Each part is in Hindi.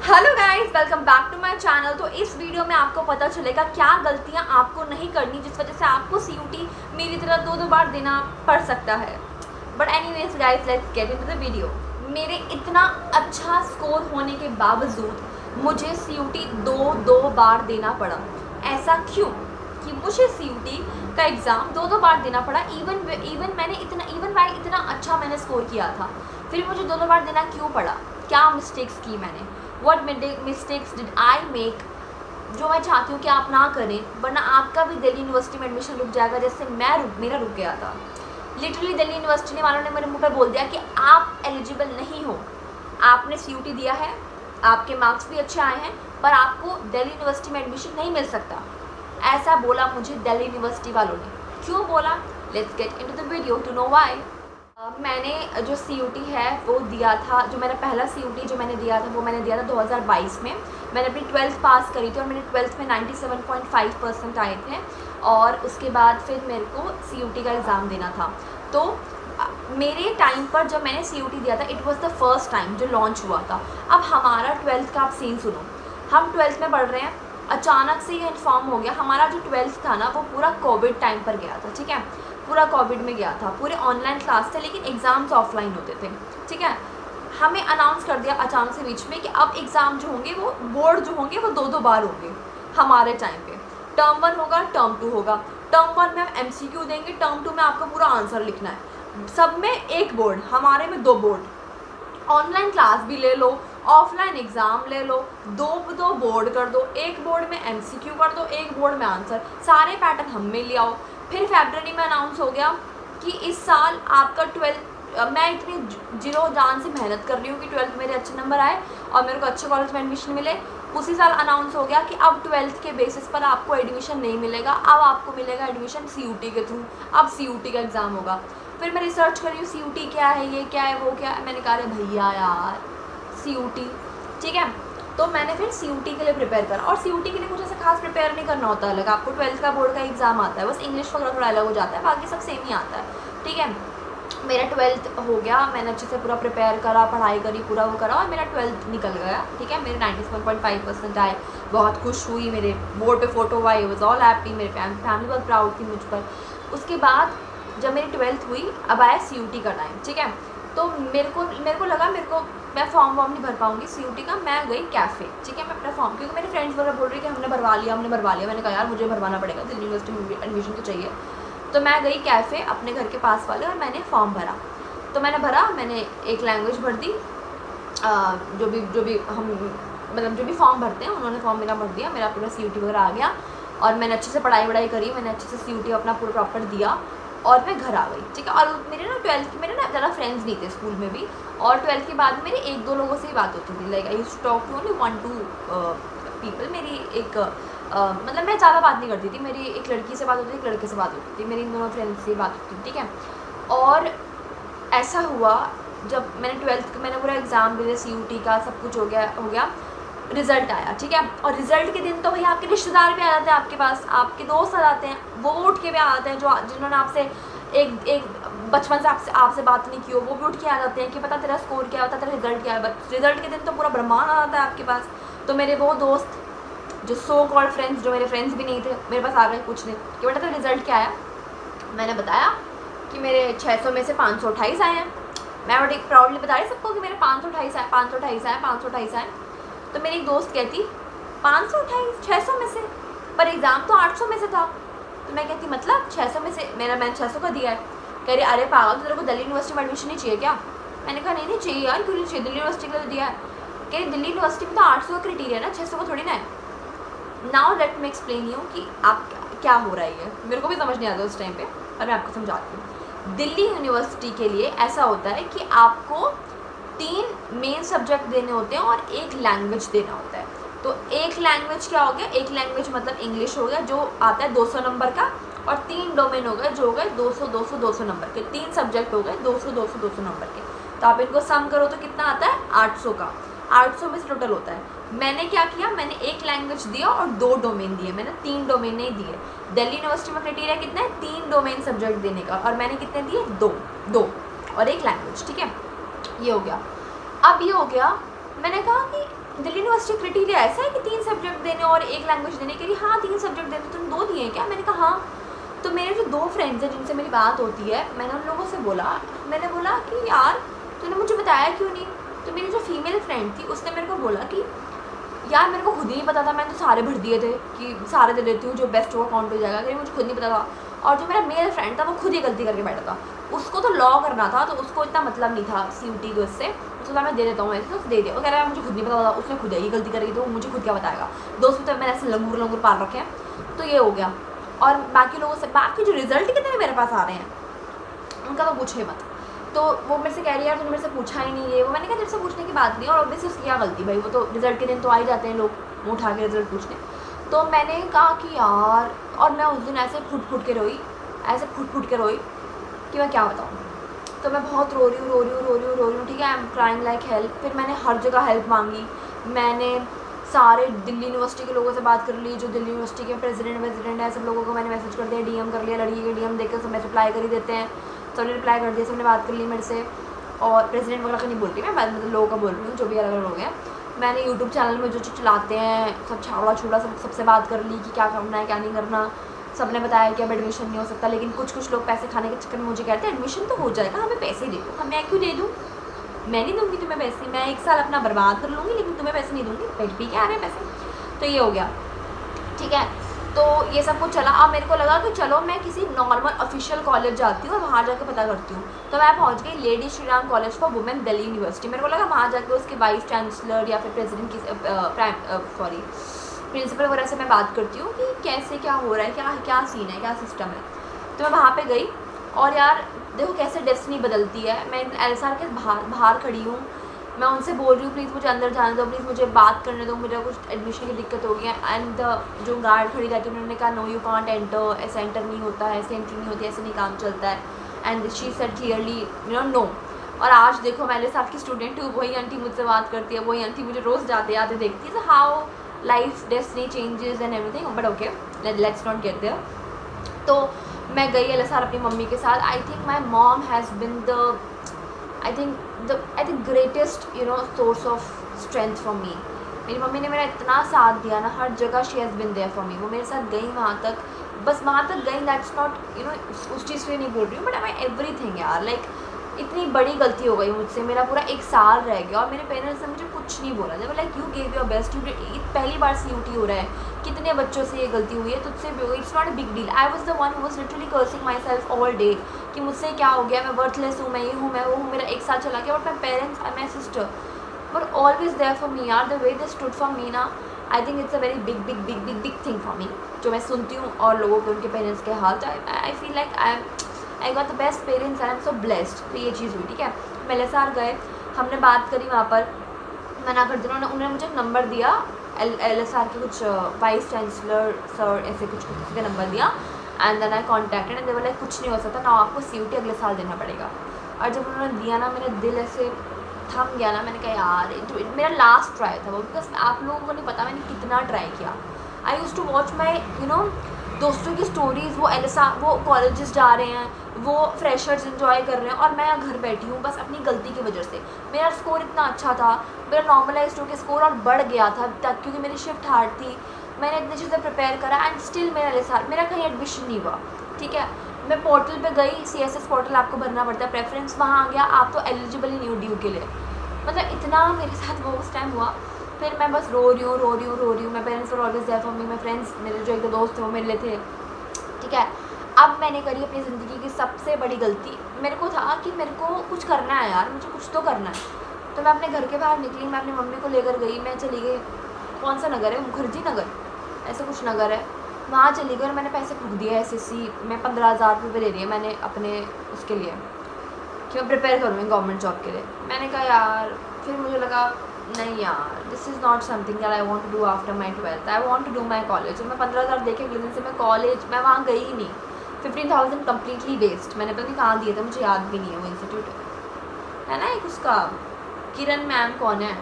Hello guys, welcome back to my channel. तो इस वीडियो में आपको पता चलेगा क्या गलतियां आपको नहीं करनी जिस वजह से आपको सीयूटी मेरी तरह दो बार देना पड़ सकता है। But anyways guys, let's get into the video. मेरे इतना अच्छा स्कोर होने के बावजूद मुझे सीयूटी दो बार देना पड़ा। ऐसा क्यों कि मुझे सीयूटी का एग्ज़ाम दो बार देना पड़ा। इवन वाइल इतना अच्छा मैंने स्कोर किया था, फिर मुझे दो बार देना क्यों पड़ा? क्या मिस्टेक्स की मैंने? What mistakes did I make जो मैं चाहती हूँ कि आप ना करें, वरना आपका भी दिल्ली यूनिवर्सिटी में एडमिशन रुक जाएगा जैसे मेरा रुक गया था। लिटरली दिल्ली यूनिवर्सिटी वालों ने मेरे मुंह पर बोल दिया कि आप एलिजिबल नहीं हो। आपने सीयूटी दिया है, आपके मार्क्स भी अच्छे आए हैं, पर आपको दिल्ली यूनिवर्सिटी में एडमिशन नहीं मिल सकता। ऐसा बोला मुझे दिल्ली यूनिवर्सिटी वालों ने। क्यों बोला? Let's get into the video to know why. मैंने जो सीयूटी है वो दिया था, जो मेरा पहला सीयूटी जो मैंने दिया था वो मैंने दिया था 2022 में। मैंने अपनी 12th पास करी थी और मेरे 12th में 97.5% आए थे। और उसके बाद फिर मेरे को सीयूटी का एग्ज़ाम देना था। तो मेरे टाइम पर जब मैंने सीयूटी दिया था, it was the first time जो लॉन्च हुआ था। अब हमारा 12th का आप सीन सुनो। हम 12th में पढ़ रहे हैं, अचानक से ये इन्फॉर्म हो गया। हमारा जो 12th था ना वो पूरा कोविड टाइम पर गया था, ठीक है, पूरा कोविड में गया था। पूरे ऑनलाइन क्लास थे लेकिन एग्ज़ाम्स ऑफलाइन होते थे, ठीक है। हमें अनाउंस कर दिया अचानक से बीच में कि अब एग्ज़ाम जो होंगे वो बोर्ड जो होंगे वो दो बार होंगे हमारे टाइम पे। टर्म 1 होगा, टर्म 2 होगा। टर्म 1 में हम एमसीक्यू देंगे, टर्म 2 में आपको पूरा आंसर लिखना है। सब में एक बोर्ड, हमारे में 2 बोर्ड। ऑनलाइन क्लास भी ले लो, ऑफलाइन एग्ज़ाम ले लो, दो बोर्ड कर दो। एक बोर्ड में एमसीक्यू कर दो, एक बोर्ड में आंसर। सारे पैटर्न हम में ले आओ। फिर फरवरी में अनाउंस हो गया कि इस साल आपका 12th, मैं इतनी जीरो जान से मेहनत कर रही हूँ कि 12th मेरे अच्छे नंबर आए और मेरे को अच्छे कॉलेज में एडमिशन मिले। उसी साल अनाउंस हो गया कि अब 12th के बेसिस पर आपको एडमिशन नहीं मिलेगा, अब आपको मिलेगा एडमिशन सीयूटी के थ्रू। अब सीयूटी का एग्ज़ाम होगा। फिर मैं रिसर्च कर रही हूँ सीयूटी क्या है, ये क्या है, वो क्या है। मैंने कहा भैया यार सीयूटी, ठीक है। तो मैंने फिर सीयूटी के लिए प्रिपेयर करा। और सीयूटी के लिए कुछ ऐसा खास प्रिपेयर नहीं करना होता अलग। आपको 12th का बोर्ड का एग्ज़ाम आता है, बस इंग्लिश वगैरह थोड़ा अलग हो जाता है, बाकी सब सेम ही आता है, ठीक है। मेरा 12th हो गया, मैंने अच्छे से पूरा प्रिपेयर करा, पढ़ाई करी, पूरा वो करा और मेरा 12th निकल गया, ठीक है। मेरे 97.5% आए, बहुत खुश हुई। मेरे बोर्ड पे photo I, was all happy. मेरी फैमिली बहुत प्राउड थी मुझ पर। उसके बाद जब मेरी 12th हुई, अब आया सीयूटी का टाइम, ठीक है। तो मेरे को लगा मैं फॉर्म नहीं भर पाऊँगी सीयूटी का। मैं गई कैफ़े, ठीक है, मैं अपना फॉर्म, क्योंकि मेरे फ्रेंड्स वगैरह बोल रही कि हमने भरवा लिया। मैंने कहा यार मुझे भरवाना पड़ेगा, दिल्ली यूनिवर्सिटी में एडमिशन तो चाहिए। तो मैं गई कैफ़े अपने घर के पास वाले और मैंने फॉर्म भरा। तो मैंने एक लैंग्वेज भर दी। जो भी हम मतलब जो भी फॉर्म भरते हैं उन्होंने फॉर्म मेरा भर दिया। मेरा पूरा सीयूटी वगैरह आ गया और मैंने अच्छे से पढ़ाई करी। मैंने अच्छे से सीयूटी अपना पूरा प्रॉपर दिया और मैं घर आ गई, ठीक है। और मेरे ना 12th के मेरे ना ज़्यादा फ्रेंड्स नहीं थे स्कूल में भी। और 12th के बाद मेरे 1-2 लोगों से ही बात होती थी। Like I used to talk to only 1-2 people. मेरी एक मतलब मैं ज़्यादा बात नहीं करती थी। मेरी एक लड़की से बात होती थी, एक लड़के से बात होती थी। मेरी इन दोनों फ्रेंड्स से बात होती थी, ठीक है। और ऐसा हुआ जब मैंने 12th मैंने पूरा एग्ज़ाम दिया, सीयूटी का सब कुछ हो गया। रिज़ल्ट आया, ठीक है। और रिज़ल्ट के दिन तो भैया आपके रिश्तेदार भी आ जाते हैं आपके पास, आपके दोस्त आ जाते हैं, वो उठ के भी आ जाते हैं जिन्होंने आपसे एक बचपन से आपसे बात नहीं की हो, वो भी उठ के आ जाते हैं कि पता तेरा स्कोर क्या है, पता तेरा रिज़ल्ट क्या है। बट रिज़ल्ट के दिन तो पूरा ब्रह्मांड आ जाता है आपके पास। तो मेरे वो दोस्त जो सो कॉल्ड फ्रेंड्स, जो मेरे फ्रेंड्स भी नहीं थे, मेरे पास आ गए पूछने कि बेटा तेरा रिज़ल्ट क्या आया। मैंने बताया कि मेरे 600 में से 528 आए हैं। मैं बड़ी प्राउडली बता रही सबको कि मेरे 528 आए। तो मेरी एक दोस्त कहती 528 600 में से, पर एग्ज़ाम तो 800 में से था। तो मैं कहती मतलब 600 में से मैंने 600 का दिया है। कह रही अरे पागल, तो तेरे को दिल्ली यूनिवर्सिटी में एडमिशन नहीं चाहिए क्या? मैंने कहा नहीं चाहिए यार, क्यों नहीं चाहिए, दिल्ली यूनिवर्सिटी के लिए दिया है। कह रही दिल्ली यूनिवर्सिटी में तो 800 का क्राइटेरिया है ना, 600 का थोड़ी ना है। Now let me explain you कि आप क्या हो रहा है। मेरे को भी समझ नहीं आता उस टाइम पे, और मैं आपको समझाती हूँ। दिल्ली यूनिवर्सिटी के लिए ऐसा होता है कि आपको 3 मेन सब्जेक्ट देने होते हैं और 1 लैंग्वेज देना होता है। तो 1 लैंग्वेज क्या हो गया? 1 लैंग्वेज मतलब इंग्लिश हो गया, जो आता है 200 नंबर का। और 3 डोमेन हो गए जो हो गए 200 नंबर के। 3 सब्जेक्ट हो गए 200 नंबर के। तो आप इनको सम करो तो कितना आता है? 800 का। 800 में से टोटल होता है। मैंने क्या किया, मैंने 1 लैंग्वेज दिया और 2 डोमेन दिए। मैंने 3 डोमेन नहीं दिए। दिल्ली यूनिवर्सिटी में क्राइटेरिया कितना है? 3 डोमेन सब्जेक्ट देने का, और मैंने कितने दिए? 2 और 1 लैंग्वेज, ठीक है। ये हो गया। अब ये हो गया, मैंने कहा कि दिल्ली यूनिवर्सिटी क्राइटेरिया ऐसा है कि 3 सब्जेक्ट देने और 1 लैंग्वेज देने के लिए? हाँ 3 सब्जेक्ट देने, तुम 2 दिए हैं क्या? मैंने कहा हाँ। तो मेरे जो 2 फ्रेंड्स हैं जिनसे मेरी बात होती है, मैंने उन लोगों से बोला, मैंने बोला कि यार तूने मुझे बताया क्यों नहीं? तो मेरी जो फीमेल फ्रेंड थी उसने मेरे को बोला कि यार मेरे को खुद ही नहीं पता था, मैंने तो सारे भर दिए थे कि सारे दे देती हूँ, जो बेस्ट होगा काउंट हो जाएगा, लेकिन मुझे खुद नहीं पता था। और जो मेरा मेल फ्रेंड था वो खुद ही गलती करके बैठा था, उसको तो लॉ करना था, तो उसको इतना मतलब नहीं था CUT को इससे, उसको कहा मैं दे देता हूँ ऐसे, तो दे दिया। वो कह रहा है मुझे खुद नहीं पता था, उसने खुद ही गलती करी तो मुझे खुद क्या बताएगा। दोस्त भी तो मैंने ऐसे लंगूर पाल रखे हैं, तो ये हो गया। और बाकी लोगों से, बाकी जो रिजल्ट कितने मेरे पास आ रहे हैं उनका तो पूछे मत। तो वो मेरे से कह रही है यार तुमने मेरे से पूछा ही नहीं है वो। मैंने कहा तेरे से पूछने की बात नहीं, और ऑब्वियसली उसकी क्या गलती भाई, वो तो रिजल्ट के दिन तो आ ही जाते हैं लोग मुँह उठा के रिजल्ट पूछने। तो मैंने कहा कि यार, और मैं उस दिन ऐसे फुट के रोई, ऐसे फुट के रोई कि मैं क्या बताऊँ। तो मैं बहुत रो रही हूँ, ठीक है, I am crying like help. फिर मैंने हर जगह हेल्प मांगी, मैंने सारे दिल्ली यूनिवर्सिटी के लोगों से बात कर ली, जो दिल्ली यूनिवर्सिटी के प्रेसिडेंट है, सब लोगों को मैंने मैसेज कर दिया, DM कर लिया, लड़की के DM देकर सब रिप्लाई कर ही देते हैं, सबने रिप्लाई कर दिया, सबने बात कर ली मेरे से। और प्रेसिडेंट वगैरह का नहीं बोल रही मैं, मतलब लोगों का बोल रही हूँ, जो भी अलग अलग लोग हैं। मैंने यूट्यूब चैनल में जो चलाते हैं सब छावड़ा छूड़ा सबसे बात कर ली कि क्या करना है क्या नहीं करना। सबने बताया कि अब एडमिशन नहीं हो सकता, लेकिन कुछ लोग पैसे खाने के चक्कर में मुझे कहते हैं एडमिशन तो हो जाएगा, हमें पैसे दे दो। मैं क्यों दे दूँ, मैं नहीं दूँगी तुम्हें पैसे, मैं 1 साल अपना बर्बाद कर लूँगी लेकिन तुम्हें पैसे नहीं दूँगी, पेट पी के आ रहे हैं पैसे। तो ये हो गया, ठीक है। तो ये सब कुछ चला। अब मेरे को लगा कि चलो मैं किसी नॉर्मल ऑफिशियल कॉलेज जाती हूँ और वहाँ जाकर पता करती हूँ। तो मैं पहुँच गई lady Shri Ram college for women Delhi university. मेरे को लगा वहाँ जाकर उसके वाइस चांसलर या फिर प्रेसिडेंट की प्रिंसिपल वगैरह से मैं बात करती हूँ कि कैसे क्या हो रहा है, क्या सीन है, क्या सिस्टम है। तो मैं वहाँ पे गई और यार देखो कैसे डेस्टिनी बदलती है। मैं LSR के बाहर खड़ी हूँ, मैं उनसे बोल रही हूँ प्लीज़ मुझे अंदर जाने दो, प्लीज़ मुझे बात करने दो, मुझे कुछ एडमिशन की दिक्कत हो गई है। एंड जो गार्ड खड़ी रहती है उन्होंने कहा नो यू कांट एंटर, ऐसे एंटर नहीं होता है, ऐसे एंट्री नहीं होती, ऐसे नहीं काम चलता है। And she said clearly no. और आज देखो मैं LSR की स्टूडेंट हूँ, वही आंटी मुझसे बात करती है, वही आंटी मुझे रोज़ जाते आते देखती है। तो how life destiny changes and everything, but okay let's not get there. तो मैं गई LSR अपनी मम्मी के साथ। I think my mom has been the I think greatest source of strength for me. मेरी मम्मी ने मेरा इतना साथ दिया ना हर जगह, she has been there for me. वो मेरे साथ गई वहाँ तक, बस वहाँ तक गई, दैट्स नॉट उस चीज़ के लिए नहीं बोल रही हूँ, बट आई एवरीथिंग यार। लाइक इतनी बड़ी गलती हो गई मुझसे, मेरा पूरा 1 साल रह गया और मेरे पेरेंट्स ने मुझे कुछ नहीं बोला। जब like you gave your best, पहली बार CUT हो रहा है, कितने बच्चों से ये गलती हुई है, तुझसे भी हुई, it's not a big deal. I was the one who was literally cursing my self all day कि मुझसे क्या हो गया, मैं वर्थलेस हूँ, मैं ये हूँ, मैं वो हूँ, मेरा 1 साल चला गया। But my parents and my sister were always there for me यार। The way they stood for me ना, I think it's a very big thing for me, जो मैं सुनती हूँ और लोगों के उनके पेरेंट्स के हाल। तो I feel like I got the best parents and I am so blessed. तो ये चीज़ हुई, ठीक है। मैं LSR गए, हमने बात करी वहाँ पर, मना कर दिया उन्होंने मुझे एक नंबर दिया LSR के कुछ वाइस चांसलर सर ऐसे कुछ किसी का नंबर दिया। And then I contacted and they were like कुछ नहीं हो सकता ना, आपको CUT अगले साल देना पड़ेगा। और जब उन्होंने दिया ना, मेरा दिल ऐसे थम गया ना। मैंने कहा यार मेरा लास्ट ट्राई था वो, बिकॉज आप लोगों को नहीं पता मैंने कितना ट्राई किया। आई यूज़ टू वॉच माई दोस्तों की स्टोरीज़, वो LSR वो कॉलेजेस जा रहे हैं, वो फ्रेशर्स इन्जॉय कर रहे हैं और मैं यहाँ घर बैठी हूँ बस अपनी गलती की वजह से। मेरा स्कोर इतना अच्छा था, मेरा नॉर्मलाइज्ड होकर स्कोर और बढ़ गया था क्योंकि मेरी शिफ्ट हार्ड थी, मैंने इतनी चीज़ें प्रिपेयर करा एंड स्टिल मेरा LSR मेरा कहीं एडमिशन नहीं हुआ, ठीक है। मैं पोर्टल पे गई, CSS पोर्टल आपको भरना पड़ता है, प्रेफरेंस वहाँ आ गया, आप तो एलिजिबल ही नहीं हो ड्यू के लिए। मतलब इतना मेरे साथ वो उस टाइम हुआ। फिर मैं बस रो रही हूँ। My parents were always there for me, my friends, मेरे जो 1-2 दोस्त थे वो मेरे लिए थे, ठीक है। अब मैंने करी अपनी ज़िंदगी की सबसे बड़ी गलती। मेरे को था कि मेरे को कुछ करना है यार, मुझे कुछ तो करना है। तो मैं अपने घर के बाहर निकली, मैं अपनी मम्मी को लेकर गई, मैं चली गई, कौन सा नगर है, मुखर्जी नगर ऐसे कुछ नगर है, वहाँ चली गई और मैंने पैसे फूक दिए। SSC में 15,000 रुपये दे दिए मैंने अपने उसके लिए कि मैं प्रिपेयर करूँगी गवर्नमेंट जॉब के लिए। मैंने कहा यार, फिर मुझे लगा नहीं यार, this is not something that I want to do after my 12th, I want to do my college. और मैं 15,000 देखे अगले दिन से मैं कॉलेज, मैं वहाँ गई ही नहीं। 15,000 कम्प्लीटली वेस्ट। मैंने पता नहीं कहाँ दिए थे, मुझे याद भी नहीं है। वो इंस्टीट्यूट है ना एक उसका, किरण मैम कौन है,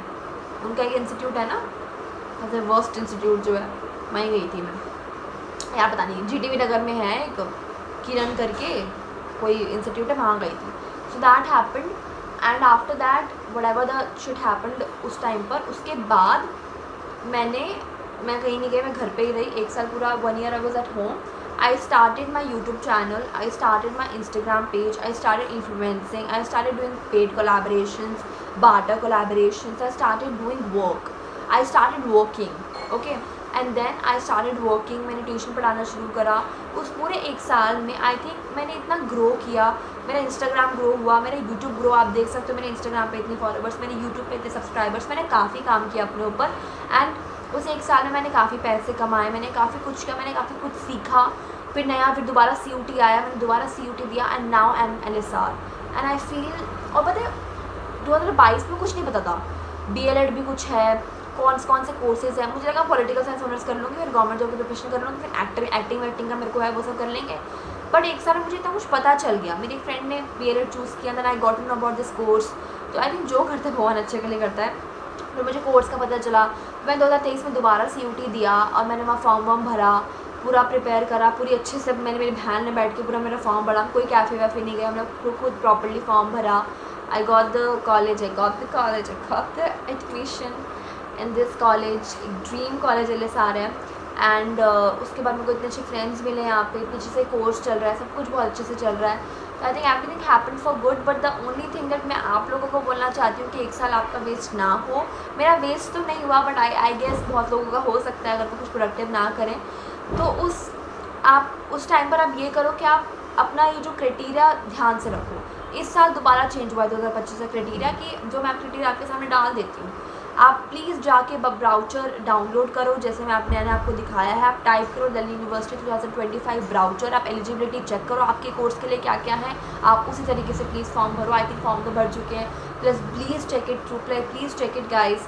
उनका एक इंस्टीट्यूट है ना, ऐसे वर्स्ट इंस्टीट्यूट जो है, वहीं गई थी मैं यार, पता नहीं GTV नगर में है एक किरण करके कोई इंस्टीट्यूट है, वहाँ गई थी। So that happened and after that what ever the shit happened उस टाइम पर, उसके बाद मैं कहीं नहीं गई, मैं घर पे ही रही 1 साल पूरा, 1 year I was at home. I started my YouTube channel, I started my Instagram page, I started influencing, I started doing paid collaborations, barter collaborations, I started doing work, I started working, okay, and then I started working. मैंने ट्यूशन पढ़ाना शुरू करा. उस पूरे 1 साल में आई थिंक मैंने इतना ग्रो किया, मेरा इंस्टाग्राम ग्रो हुआ, मेरा यूट्यूब ग्रो, आप देख सकते हो मेरे इंस्टाग्राम पे इतने फॉलोवर्स, मेरे यूट्यूब पे इतने सब्सक्राइबर्स, मैंने काफ़ी काम किया अपने ऊपर. एंड उस 1 साल में मैंने काफ़ी पैसे कमाए, मैंने काफ़ी कुछ किया, मैंने काफ़ी कुछ सीखा. फिर दोबारा CUT आया, मैंने दोबारा CUT दिया, and now I am LSR. And I feel, और पता है 2022 में कुछ नहीं पता था, DLED भी कुछ है, कौन से कोर्सेज हैं. मुझे लगा पॉलिटिकल साइंस ऑनर्स कर लूँगी, फिर गवर्नमेंट जॉब की प्रिपरेशन कर लूँगी, फिर एक्टिंग का मेरे को है वो सब कर लेंगे. बट 1 साल में मुझे इतना कुछ पता चल गया. मेरी फ्रेंड ने DLED चूज़ किया, then I got to know about this course. तो आई थिंक जो करता है भगवान अच्छे के लिए करता है. फिर मुझे कोर्स का पता चला, मैं 2023 में दोबारा CUT दिया, और मैंने वहाँ फॉर्म भरा, पूरा प्रिपेयर करा, पूरी अच्छे से. मैंने मेरी बहन ने बैठ के पूरा मेरा फॉर्म भरा, कोई कैफ़े वैफ़े नहीं गया, हमने खुद प्रॉपरली फॉर्म भरा. I got the college, I got the admission in this college, एक ड्रीम कॉलेज LSR है. एंड उसके बाद मेरे को इतने अच्छे फ्रेंड्स मिले यहाँ पे, इतने अच्छे से कोर्स चल रहा है, सब कुछ बहुत अच्छे से चल रहा है. I think everything happen for good. But the only thing that मैं आप लोगों को बोलना चाहती हूँ कि 1 साल आपका वेस्ट ना हो. मेरा वेस्ट तो नहीं हुआ, बट आई गेस बहुत लोगों का हो सकता है अगर वो कुछ प्रोडक्टिव ना करें. तो उस टाइम पर आप ये करो कि आप अपना ये जो क्राइटेरिया ध्यान से रखो. इस साल दोबारा चेंज हुआ है 2025 का क्राइटेरिया, कि जो मैं क्राइटेरिया आपके सामने डाल देती हूँ, आप प्लीज़ जाके ब्राउचर डाउनलोड करो, जैसे मैंने आपको दिखाया है. आप टाइप करो दिल्ली यूनिवर्सिटी 2025 ब्राउचर, आप एलिजिबिलिटी चेक करो आपके कोर्स के लिए क्या क्या है, आप उसी तरीके से प्लीज़ फॉर्म भरो. आई थिंक फॉर्म तो भर चुके हैं. Please check it through, please check it guys.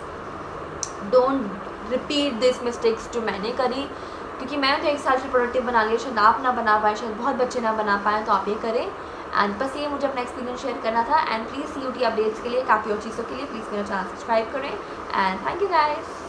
Don't repeat this mistakes जो मैंने करी, क्योंकि मैंने तो 1 साल से प्रोडक्टिव बना लिया, शायद आप ना बना पाए, शायद बहुत बच्चे ना बना पाएँ. तो आप ये करें. एंड बस ये मुझे अपना एक्सपीरियंस शेयर करना था. एंड प्लीज़ CUT अपडेट्स के लिए, काफ़ी और चीज़ों के लिए प्लीज़ मेरा चैनल सब्सक्राइब करें. And thank you guys.